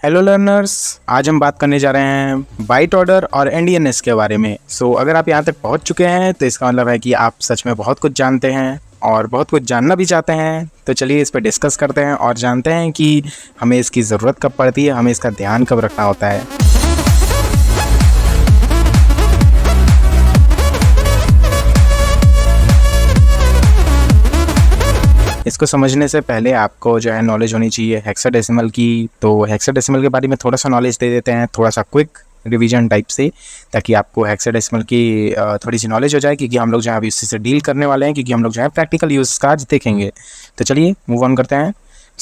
Hello learners, आज हम बात करने जा रहे हैं बाइट ऑर्डर और एनडीएनएस के बारे में। अगर आप यहाँ तक पहुँच चुके हैं तो इसका मतलब है कि आप सच में बहुत कुछ जानते हैं और बहुत कुछ जानना भी चाहते हैं। तो चलिए इस पर डिस्कस करते हैं और जानते हैं कि हमें इसकी ज़रूरत कब पड़ती है, हमें इसका ध्यान कब रखना होता है। इसको समझने से पहले आपको जो है नॉलेज होनी चाहिए हेक्साडेसिमल की। तो हेक्साडेसिमल के बारे में थोड़ा सा नॉलेज दे देते हैं, थोड़ा सा क्विक रिवीजन टाइप से, ताकि आपको हेक्साडेसिमल की थोड़ी सी नॉलेज हो जाए, क्योंकि हम लोग जो है अभी उसी से डील करने वाले हैं, क्योंकि हम लोग जो है प्रैक्टिकल यूज़ का आज देखेंगे। तो चलिए मूव ऑन करते हैं।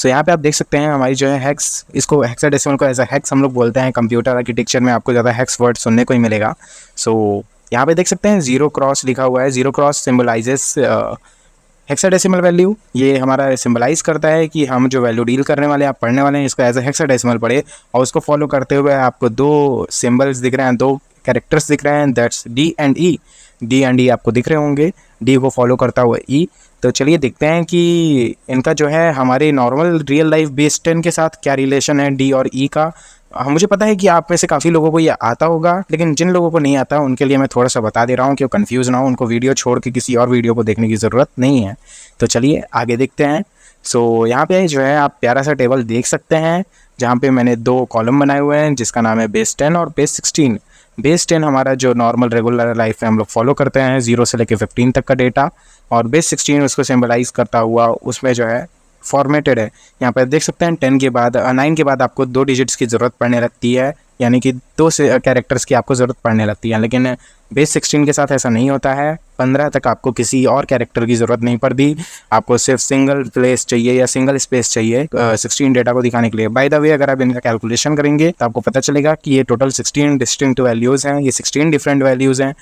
यहाँ पे आप देख सकते हैं हमारी जो है हेक्स, इसको हेक्साडेसिमल को एज अ हेक्स हम लोग बोलते हैं। कंप्यूटर आर्किटेक्चर में आपको ज़्यादा हेक्स वर्ड सुनने को ही मिलेगा। यहाँ पे देख सकते हैं 0 क्रॉस लिखा हुआ है। 0 क्रॉस सिम्बलाइजेस हेक्साडेसिमल वैल्यू। ये हमारा सिंबलाइज करता है कि हम जो वैल्यू डील करने वाले हैं, आप पढ़ने वाले हैं, इसको एज ए हेक्साडेसिमल पढ़े। और उसको फॉलो करते हुए आपको दो सिंबल्स दिख रहे हैं, दो कैरेक्टर्स दिख रहे हैं, that's D and E. D and E आपको दिख रहे होंगे, डी को फॉलो करता हुआ ई। तो चलिए देखते हैं कि इनका जो है हमारे नॉर्मल रियल लाइफ बेस 10 के साथ क्या रिलेशन है डी और ई का। मुझे पता है कि आप में से काफ़ी लोगों को ये आता होगा, लेकिन जिन लोगों को नहीं आता उनके लिए मैं थोड़ा सा बता दे रहा हूँ कि वो कन्फ्यूज़ ना हो, उनको वीडियो छोड़ के किसी और वीडियो को देखने की ज़रूरत नहीं है। तो चलिए आगे देखते हैं। यहाँ पे जो है आप प्यारा सा टेबल देख सकते हैं, जहाँ पे मैंने 2 कॉलम बनाए हुए हैं, जिसका नाम है बेस 10 और बेस 16। बेस 10 हमारा जो नॉर्मल रेगुलर लाइफ में हम लोग फॉलो करते हैं, 0 से लेकर 15 तक का डेटा, और बेस 16 उसको सिम्बलाइज करता हुआ उसमें जो है फॉर्मेटेड है। यहाँ पर देख सकते हैं 10 के बाद 9 के बाद आपको 2 डिजिट्स की ज़रूरत पड़ने लगती है, यानी कि 2 से कैरेक्टर्स की आपको ज़रूरत पड़ने लगती है। लेकिन बेस 16 के साथ ऐसा नहीं होता है। 15 तक आपको किसी और कैरेक्टर की ज़रूरत नहीं पड़ती, आपको सिर्फ सिंगल प्लेस चाहिए या सिंगल स्पेस चाहिए 16 डेटा को दिखाने के लिए। बाय द वे, अगर आप इनका कैलकुलेशन करेंगे तो आपको पता चलेगा कि ये टोटल 16 डिस्टिंक्ट वैल्यूज़ हैं, ये 16 डिफरेंट वैल्यूज़ हैं।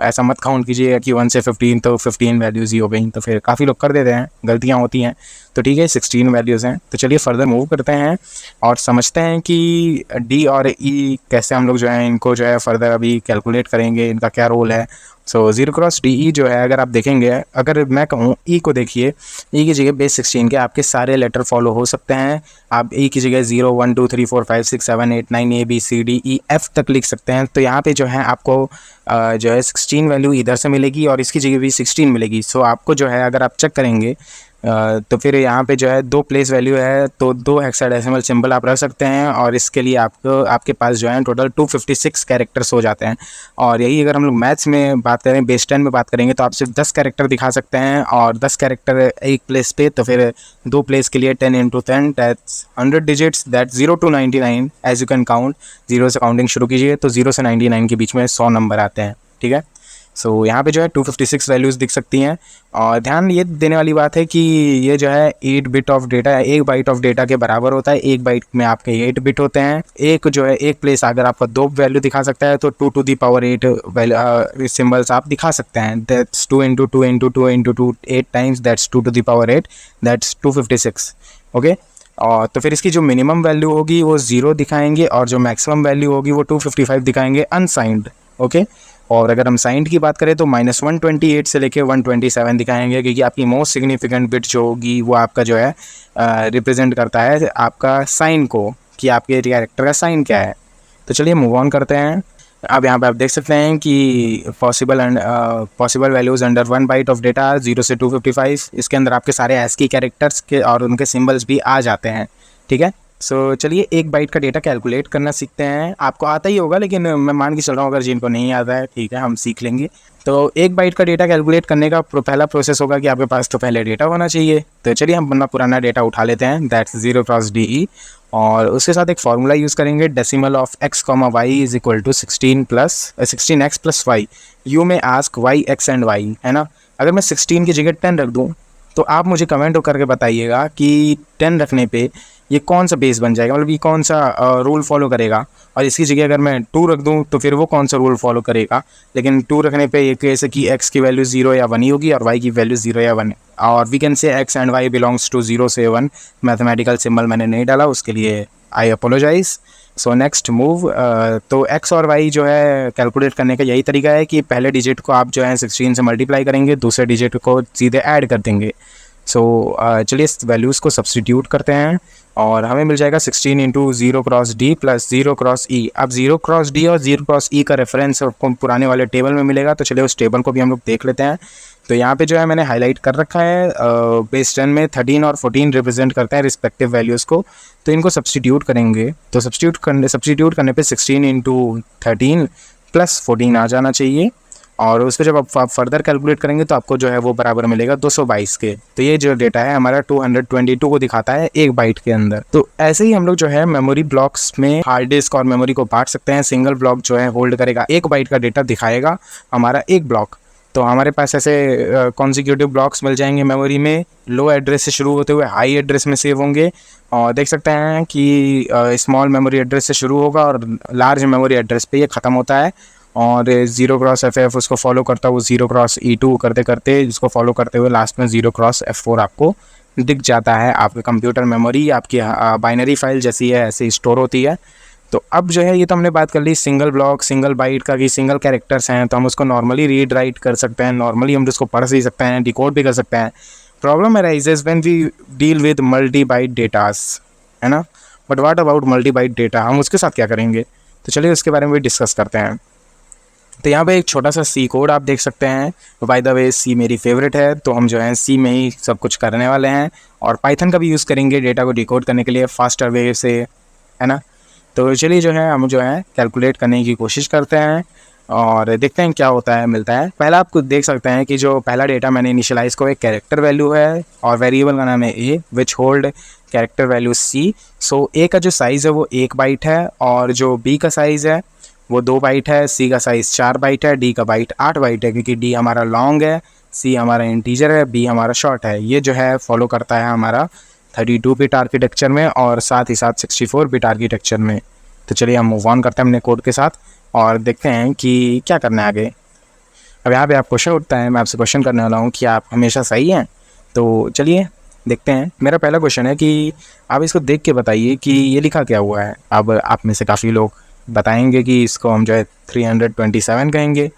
ऐसा मत काउंट कीजिए कि 1 से 15 तो 15 वैल्यूज़ ही हो गई, तो फिर काफ़ी लोग कर देते हैं, गलतियाँ होती हैं। तो ठीक है, 16 वैल्यूज़ हैं। तो चलिए फर्दर मूव करते हैं और समझते हैं कि डी और ई कैसे हम लोग जो है इनको जो है फर्दर अभी कैलकुलेट करेंगे, इनका क्या रोल है। 0 क्रॉस डी ई जो है, अगर आप देखेंगे, अगर मैं कहूँ ई को देखिए, ई की जगह बेस 16 के आपके सारे लेटर फॉलो हो सकते हैं। आप ई की जगह 0 1 2 3 4 5 6 7 8 9 A B C D E F तक लिख सकते हैं। तो यहाँ पे जो है आपको जो है 16 वैल्यू इधर से मिलेगी और इसकी जगह भी 16 मिलेगी। आपको जो है अगर आप चेक करेंगे तो फिर यहाँ पे जो है 2 प्लेस वैल्यू है, तो 2 हेक्साडेसिमल सिंबल आप रख सकते हैं, और इसके लिए आपके पास जो है टोटल 256 कैरेक्टर्स हो जाते हैं। और यही अगर हम लोग मैथ्स में बात करें, बेस 10 में बात करेंगे, तो आप सिर्फ 10 कैरेक्टर दिखा सकते हैं, और 10 कैरेक्टर एक प्लेस पे, तो फिर 2 प्लेस के लिए 10 × 10 that's 100 digits, that 0 to 99 as you can count. 0 से काउंटिंग शुरू कीजिए तो 0 से 99 के बीच में 100 नंबर आते हैं। ठीक है, यहाँ पे जो है 256 वैल्यूज़ दिख सकती हैं। और ध्यान ये देने वाली बात है कि ये जो है 8 बिट ऑफ डेटा है, 1 बाइट ऑफ डेटा के बराबर होता है। 1 बाइट में आपके 8 बिट होते हैं। एक जो है एक प्लेस अगर आपका 2 वैल्यू दिखा सकता है, तो 2 to the power 8 सिम्बल्स आप दिखा सकते हैं। That's 2 × 2 × 2 × 2 8 times, that's 2 to the power 8, that's 256। Okay, और तो फिर इसकी जो मिनिमम वैल्यू होगी वो 0 दिखाएंगे, और जो मैक्सिमम वैल्यू होगी वो 255 दिखाएंगे अनसाइंड। ओके, और अगर हम साइंड की बात करें तो -128 से लेके 127 दिखाएंगे, क्योंकि आपकी मोस्ट सिग्निफिकेंट बिट जो होगी वो आपका जो है रिप्रेजेंट करता है आपका साइन को, कि आपके कैरेक्टर का साइन क्या है। तो चलिए मूव ऑन करते हैं। अब यहाँ पे आप देख सकते हैं कि possible values under 1 byte of data 0 से 255। इसके अंदर आपके सारे ASCII कैरेक्टर्स के और उनके सिम्बल्स भी आ जाते हैं। ठीक है, चलिए 1 बाइट का डेटा कैलकुलेट करना सीखते हैं। आपको आता ही होगा, लेकिन मैं मान के चल रहा हूँ अगर जिनको नहीं आता है, ठीक है, हम सीख लेंगे। तो 1 बाइट का डेटा कैलकुलेट करने का पहला प्रोसेस होगा कि आपके पास तो पहले डेटा होना चाहिए। तो चलिए हम अपना पुराना डेटा उठा लेते हैं, दैट्स 0 क्रॉस डी ई, और उसके साथ एक फार्मूला यूज़ करेंगे, decimal of x, y is equal to 16x + y। You may ask y, x and y, है ना। अगर मैं 16 की जगह 10 रख दूँ, तो आप मुझे कमेंट करके बताइएगा कि 10 रखने पे ये कौन सा बेस बन जाएगा, मतलब ये कौन सा रूल फॉलो करेगा। और इसकी जगह अगर मैं 2 रख दूं तो फिर वो कौन सा रूल फॉलो करेगा। लेकिन 2 रखने पे ये कैसे कि x की वैल्यू 0 या 1 ही होगी और y की वैल्यू 0 या 1, और we can say x and y belongs to 0 से 1। मैथमेटिकल सिंबल मैंने नहीं डाला, उसके लिए आई अपोलोजाइज। Next move. तो x और y जो है कैलकुलेट करने का यही तरीका है कि पहले डिजिट को आप जो है 16 से मल्टीप्लाई करेंगे, दूसरे डिजिट को सीधे ऐड कर देंगे। चलिए इस वैल्यूज़ को सब्सटीट्यूट करते हैं। और हमें मिल जाएगा 16 into 0 cross D plus 0 cross E. अब 0 क्रॉस डी और 0 क्रॉस ई का रेफरेंस आपको पुराने वाले टेबल में मिलेगा, तो चलिए उस टेबल को भी हम लोग देख लेते हैं। तो यहाँ पे जो है मैंने हाईलाइट कर रखा है, बेस 10 में 13 और 14 रिप्रेजेंट करते हैं रिस्पेक्टिव वैल्यूज़ को। तो इनको सब्सटीट्यूट करेंगे, तो सब्सटीट्यूट करने पे 16 इंटू 13 प्लस 14 आ जाना चाहिए, और उस पर जब आप फर्दर कैलकुलेट करेंगे तो आपको जो है वो बराबर मिलेगा 222 के। तो ये जो डेटा है हमारा 222 को दिखाता है 1 बाइट के अंदर। तो ऐसे ही हम लोग जो है मेमोरी ब्लॉक्स में हार्ड डिस्क और मेमोरी को बांट सकते हैं। सिंगल ब्लॉक जो है होल्ड करेगा 1 बाइट का डेटा, दिखाएगा हमारा 1 ब्लॉक। तो हमारे पास ऐसे कॉन्जिक्यूटिव ब्लॉक्स मिल जाएंगे मेमोरी में, लो एड्रेस से शुरू होते हुए हाई एड्रेस में सेव होंगे। और देख सकते हैं कि स्मॉल मेमोरी एड्रेस से शुरू होगा और लार्ज मेमोरी एड्रेस पे ये ख़त्म होता है। और 0 क्रॉस FF उसको फॉलो करता है, वो 0 क्रॉस E2 करते करते जिसको फॉलो करते हुए लास्ट में 0 क्रॉस F4 आपको दिख जाता है। आपके कंप्यूटर मेमोरी आपकी बाइनरी फाइल जैसी है, ऐसे स्टोर होती है। तो अब जो है ये तो हमने बात कर ली सिंगल ब्लॉक सिंगल बाइट का, कि सिंगल कैरेक्टर्स हैं तो हम उसको नॉर्मली रीड राइट कर सकते हैं, नॉर्मली हम उसको पढ़ भी सकते हैं, डिकोड भी कर सकते हैं। Problem arises when we deal with multi byte datas, है ना। But what about multi byte data, हम उसके साथ क्या करेंगे? तो चलिए उसके बारे में भी डिस्कस करते हैं। तो यहाँ पे एक छोटा सा सी कोड आप देख सकते हैं। बाय द वे सी मेरी फेवरेट है, तो हम जो है सी में ही सब कुछ करने वाले हैं, और पाइथन का भी यूज़ करेंगे डेटा को डिकोड करने के लिए फास्टर वे से, है ना। तो चलिए जो है हम जो है कैलकुलेट करने की कोशिश करते हैं और देखते हैं क्या होता है मिलता है। पहला आप कुछ देख सकते हैं कि जो पहला डेटा मैंने इनिशियलाइज को एक कैरेक्टर वैल्यू है और वेरिएबल का नाम है ए which hold character value C. सो ए का जो साइज़ है वो 1 बाइट है, और जो बी का साइज़ है वो 2 बाइट है, सी का साइज़ 4 बाइट है, डी का बाइट 8 बाइट है, क्योंकि डी हमारा लॉन्ग है, सी हमारा इंटीजर है, बी हमारा शॉर्ट है। ये जो है फॉलो करता है हमारा 32 बिट आर्किटेक्चर में और साथ ही साथ 64 बिट आर्किटेक्चर में। तो चलिए हम मूव ऑन करते हैं अपने कोड के साथ और देखते हैं कि क्या करना है आगे। अब यहाँ पे आप क्वेश्चन उठता है, मैं आपसे क्वेश्चन करने वाला हूँ कि आप हमेशा सही हैं। तो चलिए देखते हैं। मेरा पहला क्वेश्चन है कि आप इसको देख के बताइए कि ये लिखा क्या हुआ है। अब आप में से काफ़ी लोग बताएंगे कि इसको हम जो है 327 कहेंगे,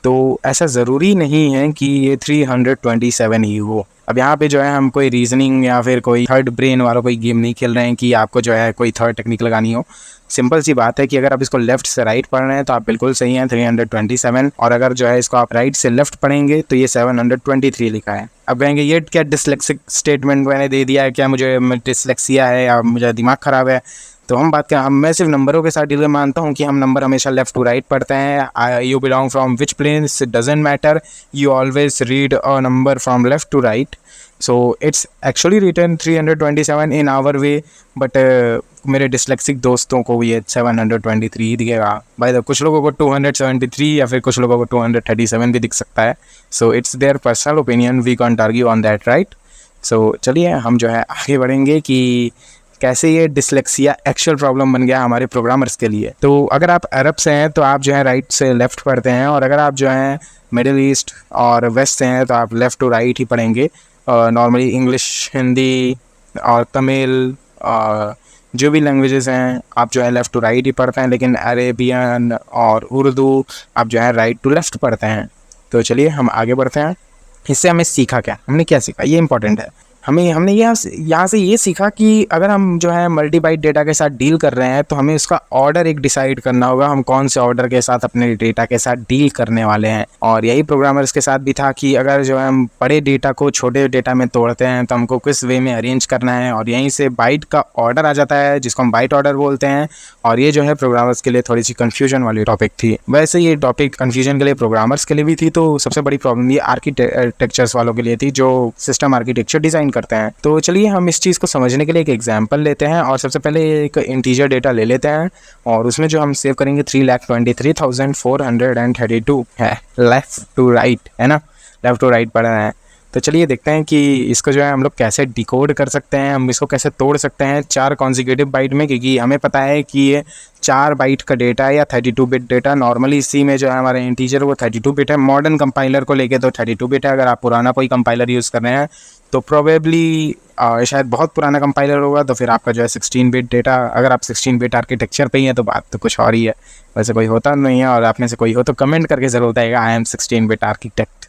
तो ऐसा ज़रूरी नहीं है कि ये 327 ही हो। अब यहाँ पे जो है हम कोई रीजनिंग या फिर कोई थर्ड ब्रेन वाला कोई गेम नहीं खेल रहे हैं कि आपको जो है कोई थर्ड टेक्निक लगानी हो। सिंपल सी बात है कि अगर आप इसको लेफ्ट से राइट पढ़ रहे हैं तो आप बिल्कुल सही हैं 327, और अगर जो है इसको आप राइट से लेफ्ट पढ़ेंगे तो ये 723 लिखा है। अब कहेंगे ये क्या डिसलेक्सिक स्टेटमेंट मैंने दे दिया है, क्या मुझे डिसलेक्सिया है या मुझे दिमाग ख़राब है? तो हम बात करें, मैं सिर्फ नंबरों के साथ डील मानता हूँ कि हम नंबर हमेशा लेफ्ट टू राइट पढ़ते हैं। You belong from which planes doesn't matter, you always read a number from left to right. So it's actually return 327 in our way, but मेरे डिसलेक्सिक दोस्तों को ये 723 दिखेगा। बाय द कुछ लोगों को 273 या फिर कुछ लोगों को 237 भी दिख सकता है। So it's their personal opinion, we can't argue on that, right. So चलिए हम जो है आगे बढ़ेंगे कि कैसे ये डिसलेक्सिया एक्चुअल प्रॉब्लम बन गया हमारे प्रोग्रामर्स के लिए। तो अगर आप अरब से हैं तो आप जो है राइट से लेफ़्ट पढ़ते हैं, और अगर आप जो हैं मिडिल ईस्ट और वेस्ट से हैं तो आप लेफ़्ट टू राइट ही पढ़ेंगे। नॉर्मली इंग्लिश, हिंदी और तमिल जो भी लैंग्वेजेस हैं आप जो है लेफ़्ट टू राइट ही पढ़ते हैं, लेकिन अरेबियन और उर्दू आप जो है राइट टू लेफ़्ट पढ़ते हैं। तो चलिए हम आगे बढ़ते हैं। इससे हमें सीखा क्या, हमने क्या सीखा, ये इंपॉर्टेंट है। हमने यहाँ से ये सीखा कि अगर हम जो है मल्टी बाइट डेटा के साथ डील कर रहे हैं तो हमें उसका ऑर्डर एक डिसाइड करना होगा, हम कौन से ऑर्डर के साथ अपने डेटा के साथ डील करने वाले हैं। और यही प्रोग्रामर्स के साथ भी था कि अगर जो है हम बड़े डेटा को छोटे डेटा में तोड़ते हैं तो हमको किस वे में अरेंज करना है, और यहीं से बाइट का ऑर्डर आ जाता है जिसको हम बाइट ऑर्डर बोलते हैं। और ये जो है प्रोग्रामर्स के लिए थोड़ी सी कन्फ्यूजन वाली टॉपिक थी। वैसे ये टॉपिक कन्फ्यूजन के लिए प्रोग्रामर्स के लिए भी थी, तो सबसे बड़ी प्रॉब्लम ये आर्किटेक्चर्स वालों के लिए थी जो सिस्टम आर्किटेक्चर डिज़ाइन करते हैं। तो चलिए हम इस चीज़ को समझने के लिए एक एग्जांपल लेते हैं, और सबसे पहले एक इंटीजर डेटा ले लेते हैं, और उसमें जो हम सेव करेंगे 3,23,432 है। लेफ़्ट टू राइट है ना, लेफ़्ट टू राइट पढ़ रहे हैं। तो चलिए देखते हैं कि इसको जो है हम लोग कैसे डिकोड कर सकते हैं, हम इसको कैसे तोड़ सकते हैं 4 कॉन्जिक्यूटिव बाइट में, क्योंकि हमें पता है कि ये 4 बाइट का डेटा है या 32 बिट डेटा। नॉर्मली सी में जो है हमारा इंटीजर वो 32 बिट है, मॉडर्न कंपाइलर को लेके तो 32 बिट है। अगर आप पुराना कोई कंपाइलर यूज़ कर रहे हैं तो प्रोबेबली शायद बहुत पुराना कंपाइलर होगा, तो फिर आपका जो है 16 बिट डेटा। अगर आप 16 बिट आर्किटेक्चर पे ही है तो बात तो कुछ और ही है। वैसे कोई होता नहीं है, और आप में से कोई हो तो कमेंट करके ज़रूर बताइएगा आई एम 16 बिट आर्किटेक्ट।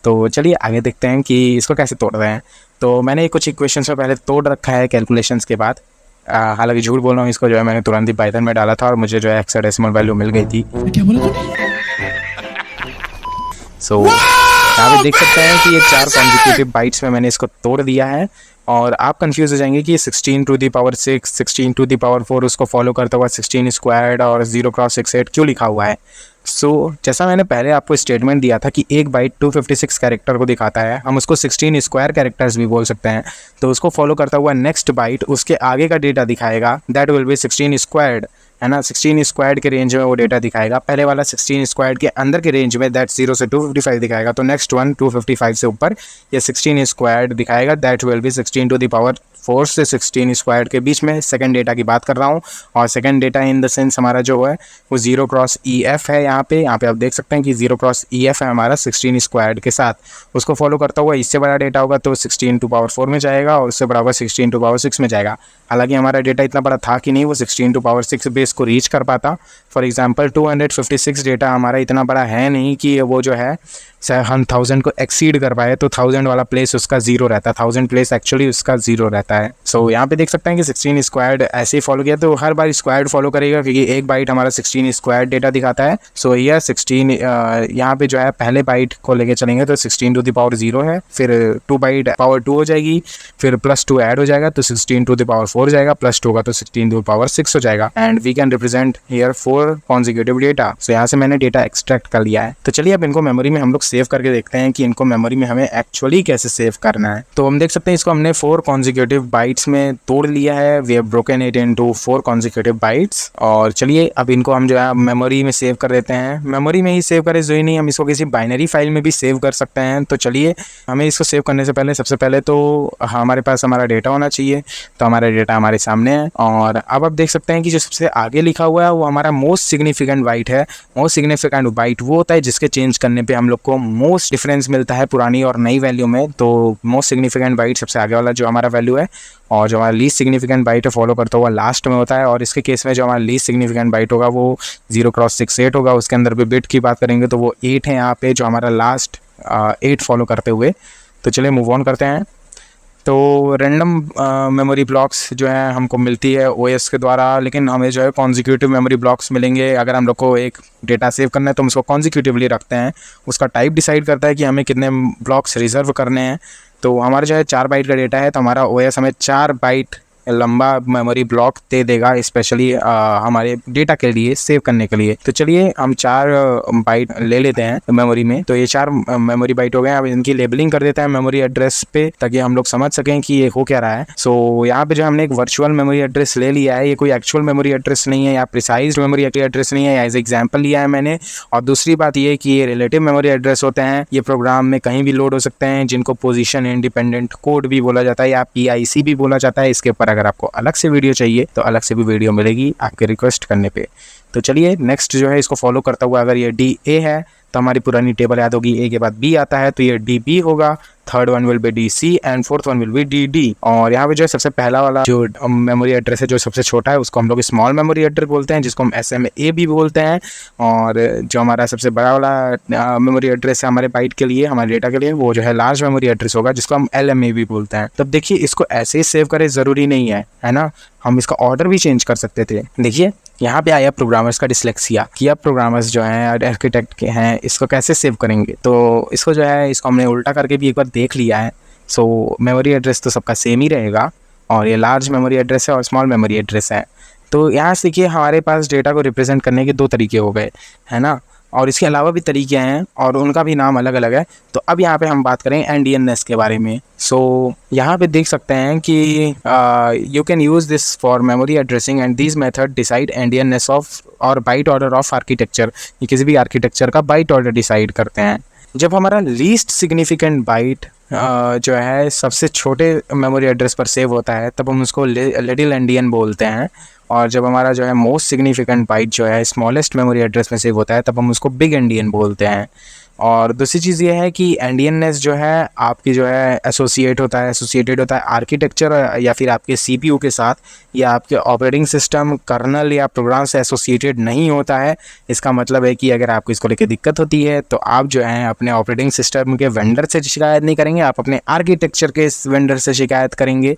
तो चलिए आगे देखते हैं कि इसको कैसे तोड़ रहे हैं। तो मैंने कुछ इक्वेशंस में पहले तोड़ रखा है कैलकुलेशंस के बाद। हालांकि झूठ बोल रहा हूँ, इसको जो है मैंने तुरंत ही पाइथन में डाला था और मुझे जो है हेक्साडेसिमल वैल्यू मिल गई थी। क्या बोला तूने? सो यहाँ पे देख सकते हैं कि ये 4 कॉन्जिक्यूटिव बाइट्स में मैंने इसको तोड़ दिया है। और आप कंफ्यूज हो जाएंगे कि 16 to the power 6, 16 to the power 4 उसको फॉलो करता हुआ 16 स्क्वायर्ड और 0x68 क्यों लिखा हुआ है। जैसा मैंने पहले आपको स्टेटमेंट दिया था कि एक बाइट 256 कैरेक्टर को दिखाता है, हम उसको 16 स्क्वायर कैरेक्टर्स भी बोल सकते हैं। तो उसको फॉलो करता हुआ नेक्स्ट बाइट उसके आगे का डेटा दिखाएगा, दैट विल बी 16 स्क्वायर्ड, है ना। 16 स्क्वायर्ड के रेंज में वो डेटा दिखाएगा। पहले वाला 16 स्क्वायर्ड के अंदर के रेंज में दैट 0 से 255 दिखाएगा। तो नेक्स्ट वन 255 से ऊपर ये 16 स्क्वायर्ड दिखाएगा, that will be 16 to the power 4 से 16 स्क्वायर्ड के बीच में सेकंड डेटा की बात कर रहा हूँ। और second data in the sense हमारा जो है वो 0x है। यहाँ पे आप देख सकते हैं कि 0x है हमारा 16 स्क्वायर्ड के साथ। उसको फॉलो करता हुआ इससे बड़ा डेटा होगा तो 16 टू पावर 4 में जाएगा और उससे बड़ा होगा 16 टू पावर 6 में जाएगा। हालांकि हमारा डेटा इतना बड़ा था कि नहीं वो 16 टू पावर 6 बेस को रीच कर पाता। फॉर एग्जांपल 256 डेटा हमारा इतना बड़ा है नहीं कि वो जो है हम 1000 को एक्सीड कर पाए, तो 1000 वाला प्लेस उसका 0 रहता है, 1000 प्लेस एक्चुअली उसका 0 रहता है। सो यहाँ पे देख सकते हैं कि 16 स्क्वायर्ड ऐसे ही फॉलो किया तो हर बार स्क्वायर्ड फॉलो करेगा क्योंकि एक बाइट हमारा 16 स्क्वायर्ड डेटा दिखाता है। सो यह 16 यहाँ पे जो है पहले बाइट को लेके चलेंगे तो 16 टू द पावर 0 है, फिर 2 बाइट पावर 2 हो जाएगी, फिर +2 ऐड हो जाएगा तो 16 टू द पावर 4 जाएगा, +2 होगा तो 16 टू द पावर 6 हो जाएगा। And we can represent here 4 consecutive data. So यहाँ से मैंने डेटा एक्सट्रैक्ट कर लिया है। तो चलिए अब इनको मेमोरी में हम लोग सेव करके देखते हैं कि इनको मेमोरी में हमें एक्चुअली कैसे सेव करना है। तो हम देख सकते हैं इसको हमने 4 कॉन्जिक्यूटिव बाइट्स में तोड़ लिया है। We have broken it into 4 consecutive bytes. और चलिए अब इनको हम जो है मेमोरी में सेव कर देते हैं। मेमोरी में ही सेव करें जो ही नहीं, हम इसको किसी बाइनरी फाइल में भी सेव कर सकते हैं। तो चलिए हमें इसको सेव करने से पहले सबसे पहले तो हमारे पास हमारा डेटा होना चाहिए। तो हमारा डेटा हमारे सामने है और अब आप देख सकते हैं कि जो सबसे आगे लिखा हुआ है वो हमारा मोस्ट सिग्निफिकेंट बाइट है। मोस्ट सिग्निफिकेंट बाइट वो होता है जिसके चेंज करने पे हम लोग को मोस्ट डिफरेंस मिलता है पुरानी और नई वैल्यू में। तो मोस्ट सिग्निफिकेंट बाइट सबसे आगे वाला जो हमारा वैल्यू है और जो हमारा लीस्ट सिग्निफिकेंट बाइट है फॉलो करता हुआ लास्ट में होता है। और इसके केस में जो हमारा लीस्ट सिग्निफिकेंट बाइट होगा वो 0x68 होगा। उसके अंदर भी बिट की बात करेंगे तो वो 8 है यहाँ पे जो हमारा लास्ट 8 फॉलो करते हुए। तो चलिए मूव ऑन करते हैं। तो रैंडम मेमोरी ब्लॉक्स जो है हमको मिलती है ओएस के द्वारा, लेकिन हमें जो है कॉन्जिक्यूटिव मेमोरी ब्लॉक्स मिलेंगे। अगर हम लोग को एक डेटा सेव करना है तो हम उसको कॉन्जिक्यूटिवली रखते हैं। उसका टाइप डिसाइड करता है कि हमें कितने ब्लॉक्स रिजर्व करने हैं। तो हमारा जो है 4 बाइट का डेटा है तो हमारा ओएस हमें 4 बाइट लंबा मेमोरी ब्लॉक दे देगा स्पेशली हमारे डेटा के लिए सेव करने के लिए। तो चलिए हम 4 बाइट ले लेते हैं मेमोरी में। तो ये 4 मेमोरी बाइट हो गए। अब इनकी लेबलिंग कर देते हैं मेमोरी एड्रेस पे ताकि हम लोग समझ सकें कि ये हो क्या रहा है। सो यहाँ पे जो हमने एक वर्चुअल मेमोरी एड्रेस ले लिया है, ये कोई एक्चुअल मेमोरी एड्रेस नहीं है या प्रिसाइज मेमोरी एड्रेस नहीं है, एज एग्जाम्पल लिया है मैंने। और दूसरी बात ये कि ये रिलेटिव मेमोरी एड्रेस होते हैं, ये प्रोग्राम में कहीं भी लोड हो सकते हैं, जिनको पोजीशन इंडिपेंडेंट कोड भी बोला जाता है या PIC भी बोला जाता है। इसके ऊपर अगर आपको अलग से वीडियो चाहिए तो अलग से भी वीडियो मिलेगी आपके रिक्वेस्ट करने पे। तो चलिए नेक्स्ट जो है इसको फॉलो करता हुआ अगर ये DA है तो हमारी पुरानी टेबल याद होगी, A के बाद B आता है तो ये DB होगा, third one will be DC and fourth one will be DD। और यहाँ पे जो है सबसे पहला वाला जो मेमोरी एड्रेस है जो सबसे छोटा है उसको हम लोग स्मॉल मेमोरी एड्रेस बोलते हैं, जिसको हम SMA भी बोलते हैं। और जो हमारा सबसे बड़ा वाला मेमोरी एड्रेस है हमारे बाइट के लिए, हमारे डेटा के लिए, वो जो है लार्ज मेमोरी एड्रेस होगा जिसको हम LMA भी बोलते हैं। तब देखिए इसको ऐसे ही सेव करें ज़रूरी नहीं है ना, हम इसका ऑर्डर भी चेंज कर सकते थे। देखिए यहाँ पे आया प्रोग्रामर्स का डिसलेक्सिया कि अब प्रोग्रामर्स जो हैं आर्किटेक्ट के हैं इसको कैसे सेव करेंगे। तो इसको जो है इसको हमने उल्टा करके भी एक बार देख लिया है। सो मेमोरी एड्रेस तो सबका सेम ही रहेगा और ये लार्ज मेमोरी एड्रेस है और स्मॉल मेमोरी एड्रेस है। तो यहाँ से देखिए हमारे पास डेटा को रिप्रेजेंट करने के 2 तरीके हो गए, है ना, और इसके अलावा भी तरीके हैं और उनका भी नाम अलग अलग है। तो अब यहाँ पे हम बात करें एनडीएनएस के बारे में। सो यहाँ पे देख सकते हैं कि you can use this for memory addressing and this method decide endianness of और बाइट ऑर्डर ऑफ आर्किटेक्चर। ये किसी भी आर्किटेक्चर का बाइट ऑर्डर डिसाइड करते हैं। जब हमारा लीस्ट सिग्निफिकेंट बाइट जो है सबसे छोटे मेमोरी एड्रेस पर सेव होता है तब हम उसको लिटिल एंडियन बोलते हैं। और जब हमारा जो है मोस्ट सिग्निफिकेंट बाइट जो है स्मॉलेस्ट मेमोरी एड्रेस में सेव होता है तब हम उसको बिग एंडियन बोलते हैं। और दूसरी चीज़ ये है कि एनडीएनएस जो है आपकी जो है एसोसिएटेड होता है आर्किटेक्चर या फिर आपके सीपीयू के साथ, या आपके ऑपरेटिंग सिस्टम कर्नल या प्रोग्राम से एसोसिएटेड नहीं होता है। इसका मतलब है कि अगर आपको इसको लेकर दिक्कत होती है तो आप जो है अपने ऑपरेटिंग सिस्टम के वेंडर से शिकायत नहीं करेंगे, आप अपने आर्किटेक्चर के वेंडर से शिकायत करेंगे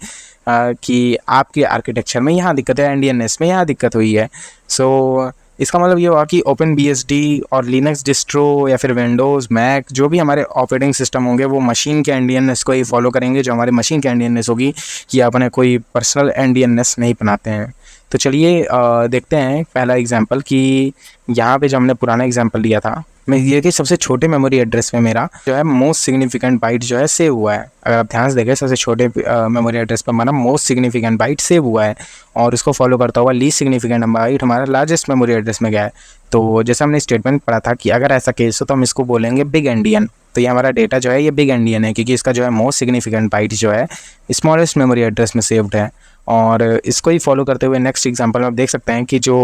कि आपके आर्किटेक्चर में यहाँ दिक्कत है, एनडीएनएस में यहाँ दिक्कत हुई है। सो इसका मतलब ये हुआ कि ओपन बीएसडी और लिनक्स डिस्ट्रो या फिर विंडोज़ मैक जो भी हमारे ऑपरेटिंग सिस्टम होंगे वो मशीन के एनडीएनएस को ही फॉलो करेंगे, जो हमारे मशीन के एनडीएनएस होगी, कि अपने कोई पर्सनल एनडीएनएस नहीं बनाते हैं। तो चलिए देखते हैं पहला एग्जांपल कि यहाँ पे जो हमने पुराना एग्जांपल लिया था, मैं ये कि सबसे छोटे मेमोरी एड्रेस में मेरा जो है मोस्ट सिग्निफिकेंट बाइट जो है सेव हुआ है। अगर आप ध्यान से देखें सबसे छोटे मेमोरी एड्रेस पर हमारा मोस्ट सिग्निफिकेंट बाइट सेव हुआ है, और इसको फॉलो करता हुआ लीस्ट सिग्निफिकेंट बाइट हमारा लार्जेस्ट मेमोरी एड्रेस में गया है। तो जैसे हमने स्टेटमेंट पढ़ा था कि अगर ऐसा केस हो तो हम इसको बोलेंगे बिग एंडियन। तो ये हमारा डेटा जो है ये बिग एंडियन है, क्योंकि इसका जो है मोस्ट सिग्निफिकेंट बाइट जो है स्मॉलेस्ट मेमोरी एड्रेस में सेव्ड है। और इसको ही फॉलो करते हुए नेक्स्ट एग्जांपल में आप देख सकते हैं कि जो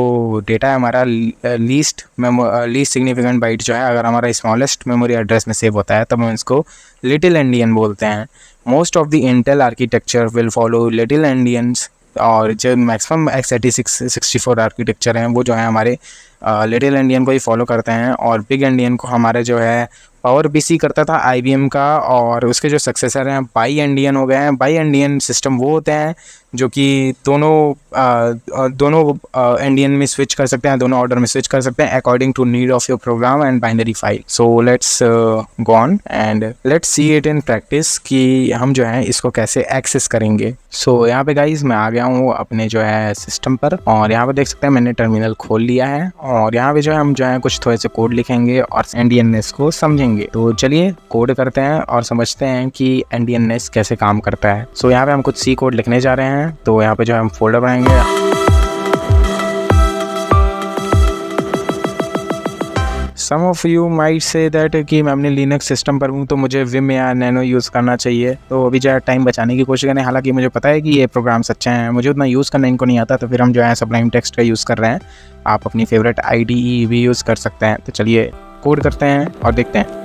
डेटा है हमारा लीस्ट सिग्निफिकेंट बाइट जो है अगर हमारा स्मॉलेस्ट मेमोरी एड्रेस में सेव होता है तब हम इसको लिटिल एंडियन बोलते हैं। Most of the Intel architecture will follow little endians, और जो मैक्सिमम x86 64 आर्किटेक्चर हैं वो जो है हमारे लिटिल एंडियन को ही फॉलो करते हैं। और बिग एंडियन को हमारे जो है पावर पीसी करता था आईबीएम का, और उसके जो सक्सेसर हैं बाई एंडियन हो गए हैं। बाई एंडियन सिस्टम वो होते हैं जो कि दोनों एंडियन में स्विच कर सकते हैं, दोनों ऑर्डर में स्विच कर सकते हैं according to need of your program and binary file. So let's go on and let's see it in practice कि हम जो है इसको कैसे एक्सेस करेंगे। सो यहाँ पे गाइज मैं आ गया हूँ अपने जो है सिस्टम पर, और यहाँ पे देख सकते हैं मैंने टर्मिनल खोल लिया है, और यहाँ पे जो है हम जो है कुछ थोड़े से कोड लिखेंगे और एनडीएनएस को समझेंगे। तो चलिए कोड करते हैं और समझते हैं कि एनडीएनएस कैसे काम करता है। सो यहाँ पे हम कुछ सी कोड लिखने जा रहे हैं। तो यहाँ पे जो हम फोल्डर बनाएंगे। Some of you might say that कि मैं अपने लिनक्स सिस्टम पर हूँ तो मुझे विम या नैनो यूज़ करना चाहिए। तो अभी जो है टाइम बचाने की कोशिश करें, हालांकि मुझे पता है कि ये प्रोग्राम्स अच्छे हैं, मुझे उतना यूज़ करना इनको नहीं आता, तो फिर हम जो है सबलाइम टेक्स्ट का यूज़ कर रहे हैं। आप अपनी फेवरेट IDE भी यूज़ कर सकते हैं। तो चलिए कोड करते हैं और देखते हैं।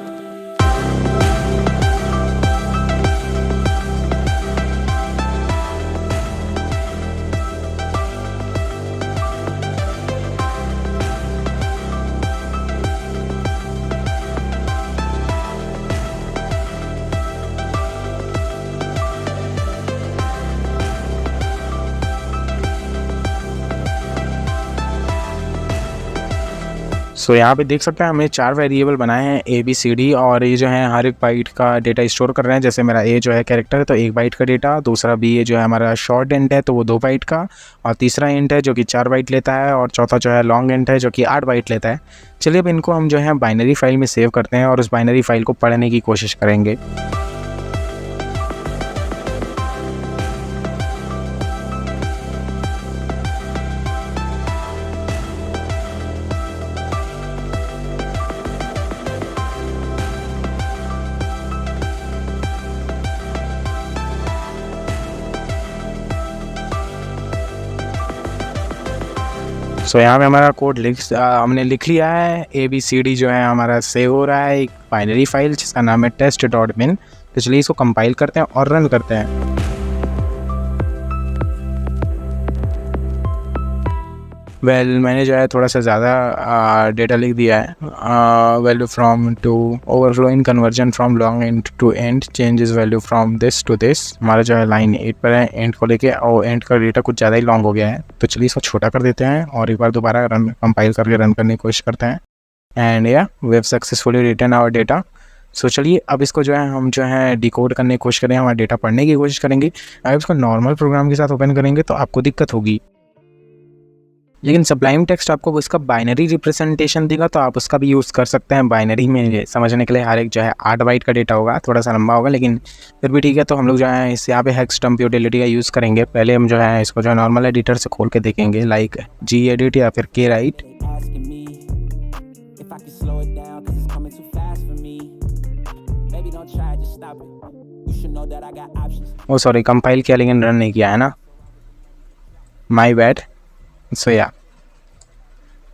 सो यहाँ पे देख सकते हैं हमने 4 वेरिएबल बनाए हैं ABCD, और ये जो है हर एक बाइट का डेटा स्टोर कर रहे हैं। जैसे मेरा A जो है कैरेक्टर है तो 1 बाइट का डेटा, दूसरा B जो है हमारा शॉर्ट इंट है तो वो 2 बाइट का, और तीसरा इंट है जो कि 4 बाइट लेता है, और चौथा जो है लॉन्ग इंट है जो कि 8 बाइट लेता है। चलिए अब इनको हम जो है बाइनरी फाइल में सेव करते हैं और उस बाइनरी फाइल को पढ़ने की कोशिश करेंगे। सो यहाँ पे हमारा कोड हमने लिख लिया है। ABCD जो है हमारा सेव हो रहा है एक बाइनरी फाइल जिसका नाम है test.bin। तो चलिए इसको कंपाइल करते हैं और रन करते हैं। मैंने जो है थोड़ा सा ज़्यादा डेटा लिख दिया है। Value from to overflow in conversion from long int to and changes value from this to this. हमारा जो है लाइन 8 पर है, एंड को लेके, और एंड का डेटा कुछ ज़्यादा ही लॉन्ग हो गया है। तो चलिए इसको छोटा कर देते हैं और एक बार दोबारा कंपाइल करके रन करने की कोशिश करते हैं। And yeah we have successfully written our data. So चलिए अब इसको जो है हम जो है डिकोड करने की कोशिश करें, हमारा डेटा पढ़ने की कोशिश करेंगे। अगर इसको नॉर्मल प्रोग्राम के साथ ओपन करेंगे तो आपको दिक्कत होगी, लेकिन सबलाइम टेक्स्ट आपको उसका बाइनरी रिप्रेजेंटेशन देगा तो आप उसका भी यूज़ कर सकते हैं। बाइनरी में समझने के लिए हर एक जो है 8 बाइट का डेटा होगा, थोड़ा सा लंबा होगा लेकिन फिर भी ठीक है। तो हम लोग जो है इस यहाँ पे हेक्सटम्प यूटिलिटी का यूज़ करेंगे। पहले हम जो है इसको जो है नॉर्मल एडिटर से खोल के देखेंगे, लाइक gedit या फिर kwrite। ओ सॉरी, कंपाइल किया लेकिन रन नहीं किया है ना, माई बैड। सो या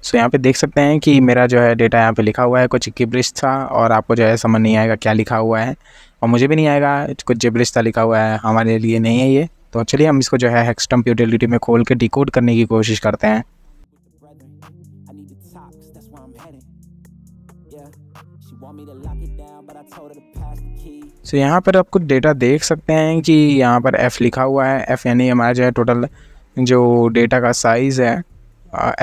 सो यहाँ पे देख सकते हैं कि मेरा जो है डेटा यहाँ पे लिखा हुआ है, कुछ गिब्रिश था और आपको जो है समझ नहीं आएगा क्या लिखा हुआ है, और मुझे भी नहीं आएगा, कुछ गिब्रिश था लिखा हुआ है, हमारे लिए नहीं है ये। तो चलिए हम इसको जो है हेक्सटम्प यूटिलिटी में खोल के डिकोड करने की कोशिश करते हैं। सो यहाँ पर आप कुछ डेटा देख सकते हैं कि यहाँ पर f लिखा हुआ है। f यानी हमारा जो है टोटल जो डेटा का साइज़ है,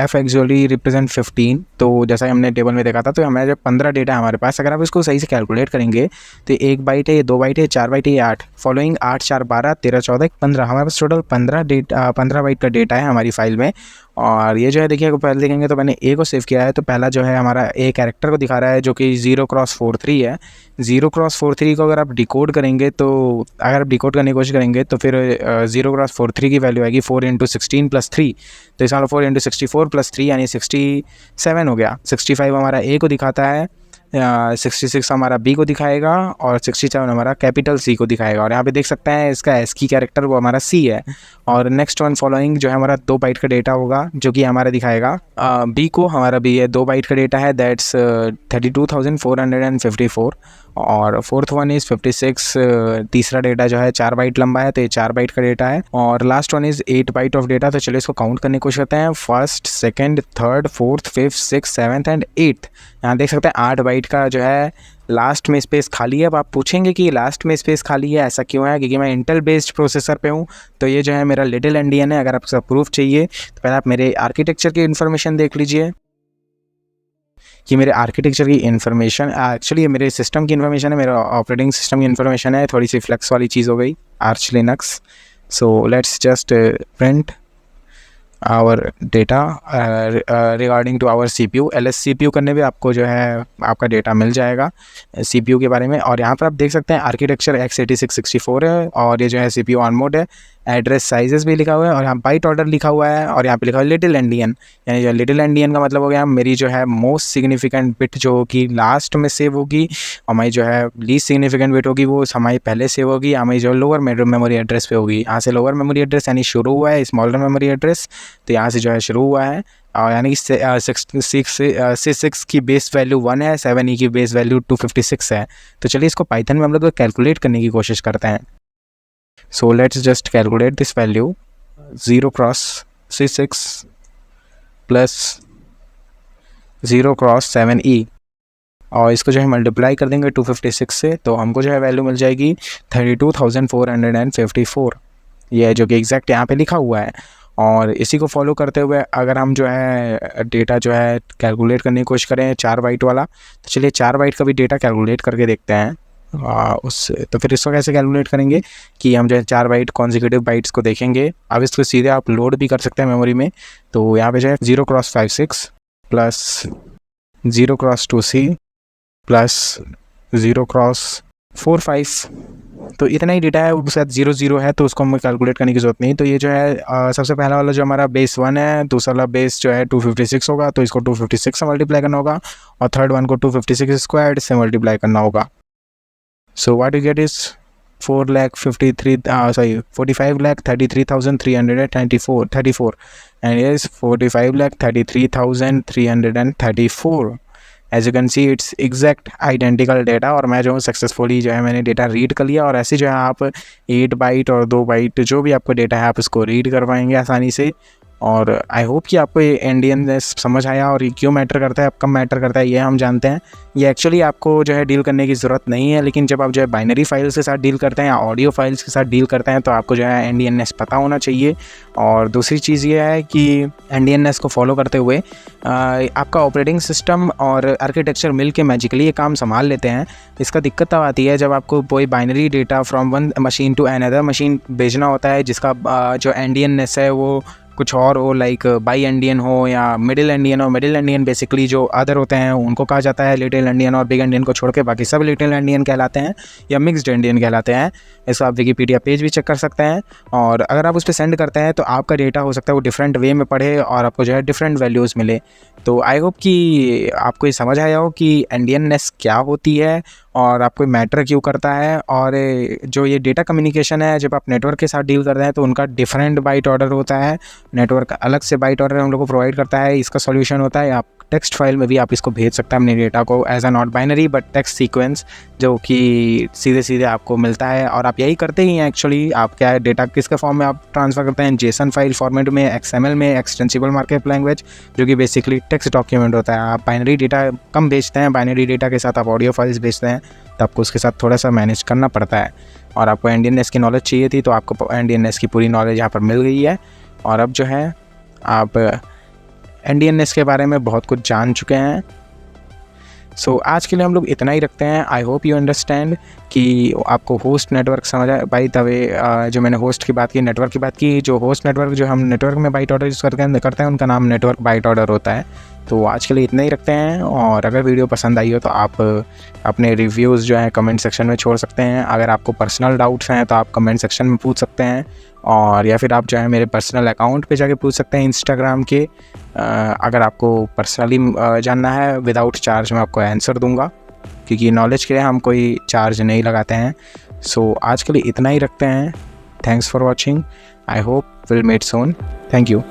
f एक्चुअली रिप्रेजेंट 15। तो जैसा ही हमने टेबल में देखा था, तो हमारे जब 15 डेटा है हमारे पास, अगर आप इसको सही से कैलकुलेट करेंगे तो 1 बाइट है, ये 2 बाइट है, 4 बाइट है, ये 8, फॉलोइंग 8 4 12 13 14 15, हमारे पास टोटल 15 बाइट का डेटा है हमारी फाइल में। और ये जो है देखिए, पहले देखेंगे तो मैंने ए को सेव किया है, तो पहला जो है हमारा ए कैरेक्टर को दिखा रहा है जो कि 0x43 है। 0x43 को अगर आप डिकोड करेंगे, तो अगर आप डिकोड करने की कोशिश करेंगे तो फिर 0x43 की वैल्यू आएगी 4 × 16 + 3। तो इसका 4 × 64 + 3 यानी 67 हो गया। 65 हमारा ए को दिखाता है, 66 हमारा बी को दिखाएगा और 67 हमारा कैपिटल सी को दिखाएगा। और यहाँ पे देख सकते हैं इसका एस की कैरेक्टर वो हमारा सी है। और नेक्स्ट वन फॉलोइंग जो है हमारा 2 बाइट का डेटा होगा जो कि हमारा दिखाएगा बी को, हमारा बी है 2 बाइट का डेटा है, दैट्स 32,454। और फोर्थ वन इज़ 56, तीसरा डेटा जो है 4 बाइट लंबा है, तो ये 4 बाइट का डेटा है। और last one is 8 byte of data. तो चलिए इसको काउंट करने की कोशिश करते हैं। First, second, third, fourth, fifth, six, seventh and 8th। यहाँ देख सकते हैं 8 बाइट का जो है लास्ट में स्पेस खाली है। अब आप पूछेंगे कि लास्ट में स्पेस खाली है ऐसा क्यों है, क्योंकि मैं इंटेल बेस्ड प्रोसेसर पे हूँ। तो ये जो है मेरा लिटिल एंडियन है। अगर आपको प्रूफ चाहिए तो पहले आप मेरे आर्किटेक्चर की इन्फॉर्मेशन देख लीजिए कि मेरे आर्किटेक्चर की इन्फॉर्मेशन एक्चुअली ये मेरे सिस्टम की इन्फॉर्मेशन है, मेरा ऑपरेटिंग सिस्टम की इन्फॉर्मेशन है। थोड़ी सी फ्लेक्स वाली चीज़ हो गई, Arch Linux. So let's just print our data regarding to our CPU। LS CPU करने पे आपको जो है आपका डेटा मिल जाएगा CPU के बारे में। और यहाँ पर आप देख सकते हैं आर्किटेक्चर x86-64 है, और ये जो है CPU ऑन मोड है। एड्रेस साइजेस भी लिखा हुआ है, और यहाँ बाइट ऑर्डर लिखा हुआ है, और यहाँ पे लिखा हुआ है लिटिल एंडियन। यानी जो लिटिल एंडियन का मतलब हो गया मेरी जो है मोस्ट सिग्निफिकेंट बिट जो कि लास्ट में सेव होगी, हमारी जो है लीस्ट सिग्निफिकेंट बिट होगी वो हमारी पहले सेव होगी, हमारी जो लोअर मेमोरी एड्रेस पे होगी। यहाँ से लोअर मेमोरी एड्रेस यानी शुरू हुआ है स्मॉलर मेमोरी एड्रेस, तो यहाँ से जो है शुरू हुआ है। और यानी कि 6 की बेस वैल्यू 1 है, 7E की बेस वैल्यू 256 है। तो चलिए इसको पाइथन में हम लोग कैलकुलेट करने की कोशिश करते हैं। So let's just calculate this value 0x66 plus 0x7E, और इसको जो है मल्टीप्लाई कर देंगे 256 से, तो हमको जो है वैल्यू मिल जाएगी 32,454। ये है जो कि एग्जैक्ट यहाँ पे लिखा हुआ है। और इसी को फॉलो करते हुए अगर हम जो है डेटा जो है कैलकुलेट करने की कोशिश करें 4 बाइट वाला, तो चलिए 4 बाइट का भी डेटा कैलकुलेट करके देखते हैं। तो फिर इसको कैसे कैलकुलेट करेंगे कि हम जो है 4 बाइट कॉन्जिक्यूटिव बाइट्स को देखेंगे। अब इसको सीधे आप लोड भी कर सकते हैं मेमोरी में। तो यहाँ पे जो है 0x56 plus 0x2C plus 0x45, तो इतना ही डेटा है। उसके साथ 0 0 है, तो उसको हमें कैलकुलेट करने की जरूरत नहीं। तो ये जो है सबसे पहला वाला जो हमारा बेस 1 है, दूसरा वाला बेस जो है 256 होगा, तो इसको 256 से मल्टीप्लाई करना होगा, और थर्ड वन को 256 स्क्वायर्ड से मल्टीप्लाई करना होगा। So what you get is 45,33,334, and here is 45,33,334. As you can see it's exact identical data। और मैं जो हूँ सक्सेसफुली जो है मैंने डेटा रीड कर लिया। और ऐसे जो है आप 8 बाइट और 2 बाइट जो भी आपको डेटा है आप इसको रीड कर पाएंगे आसानी से। और आई होप कि आपको ये एंडियननेस समझ आया, और ये क्यों मैटर करता है, अब कब मैटर करता है ये हम जानते हैं। ये एक्चुअली आपको जो है डील करने की ज़रूरत नहीं है, लेकिन जब आप जो है बाइनरी फाइल्स के साथ डील करते हैं या ऑडियो फाइल्स के साथ डील करते हैं तो आपको जो है एंडियननेस पता होना चाहिए। और दूसरी चीज़ ये है कि एंडियननेस को फॉलो करते हुए आपका ऑपरेटिंग सिस्टम और आर्किटेक्चर मिल के मैजिकली ये काम संभाल लेते हैं। इसका दिक्कत तब आती है जब आपको कोई binary data from one machine to another machine भेजना होता है, जिसका जो एंडियननेस है वो कुछ और हो, लाइक बाई एंडियन हो या मिडिल एंडियन हो। मिडिल एंडियन बेसिकली जो अदर होते हैं उनको कहा जाता है लिटिल एंडियन, और बिग एंडियन को छोड़ के बाकी सब लिटिल एंडियन कहलाते हैं या मिक्स्ड एंडियन कहलाते हैं। इसको आप विकीपीडिया पेज भी चेक कर सकते हैं। और अगर आप उस पर सेंड करते हैं तो आपका डेटा हो सकता है वो डिफरेंट वे में पढ़े और आपको जो है डिफरेंट वैल्यूज़ मिले। तो आई होप कि आपको ये समझ आया हो कि एंडियननेस क्या होती है और आपको मैटर क्यों करता है। और जो ये डेटा कम्युनिकेशन है, जब आप नेटवर्क के साथ डील करते हैं तो उनका डिफरेंट बाइट ऑर्डर होता है, नेटवर्क अलग से बाइट ऑर्डर हम लोग को प्रोवाइड करता है। इसका सॉल्यूशन होता है आप टेक्स्ट फाइल में भी आप इसको भेज सकते हैं अपने डेटा को as a not binary but text sequence, जो कि सीधे सीधे आपको मिलता है। और आप यही करते ही हैं एक्चुअली। आप क्या है, डेटा किसके फॉर्म में आप ट्रांसफ़र करते हैं, जेसन फाइल फॉर्मेट में, XML में, एक्सटेंसिबल मार्कअप लैंग्वेज, जो कि बेसिकली टेक्स्ट डॉक्यूमेंट होता है। आप बाइनरी डेटा कम भेजते हैं, बाइनरी डेटा के साथ आप ऑडियो फाइल्स भेजते हैं, तो आपको उसके साथ थोड़ा सा मैनेज करना पड़ता है। और आपको NDNS की नॉलेज चाहिए थी, तो आपको NDNS की पूरी नॉलेज यहाँ पर मिल गई है। और अब जो है आप NDNS के बारे में बहुत कुछ जान चुके हैं। सो आज के लिए हम लोग इतना ही रखते हैं। आई होप यू अंडरस्टैंड कि आपको होस्ट नेटवर्क समझ आए। बाई द वे, जो मैंने होस्ट की बात की, नेटवर्क की बात की, जो होस्ट नेटवर्क जो हम नेटवर्क में बाइट ऑर्डर यूज़ करते हैं उनका नाम नेटवर्क बाइट ऑर्डर होता है। तो आज के लिए इतना ही रखते हैं। और अगर वीडियो पसंद आई हो तो आप अपने रिव्यूज़ जो हैं कमेंट सेक्शन में छोड़ सकते हैं। अगर आपको पर्सनल डाउट्स हैं तो आप कमेंट सेक्शन में पूछ सकते हैं, और या फिर आप जो है मेरे पर्सनल अकाउंट पे जाके पूछ सकते हैं इंस्टाग्राम के। अगर आपको पर्सनली जानना है विदाउट चार्ज, मैं आपको आंसर दूंगा, क्योंकि नॉलेज के लिए हम कोई चार्ज नहीं लगाते हैं। सो आज के लिए इतना ही रखते हैं। Thanks for watching. I hope will meet soon. Thank you.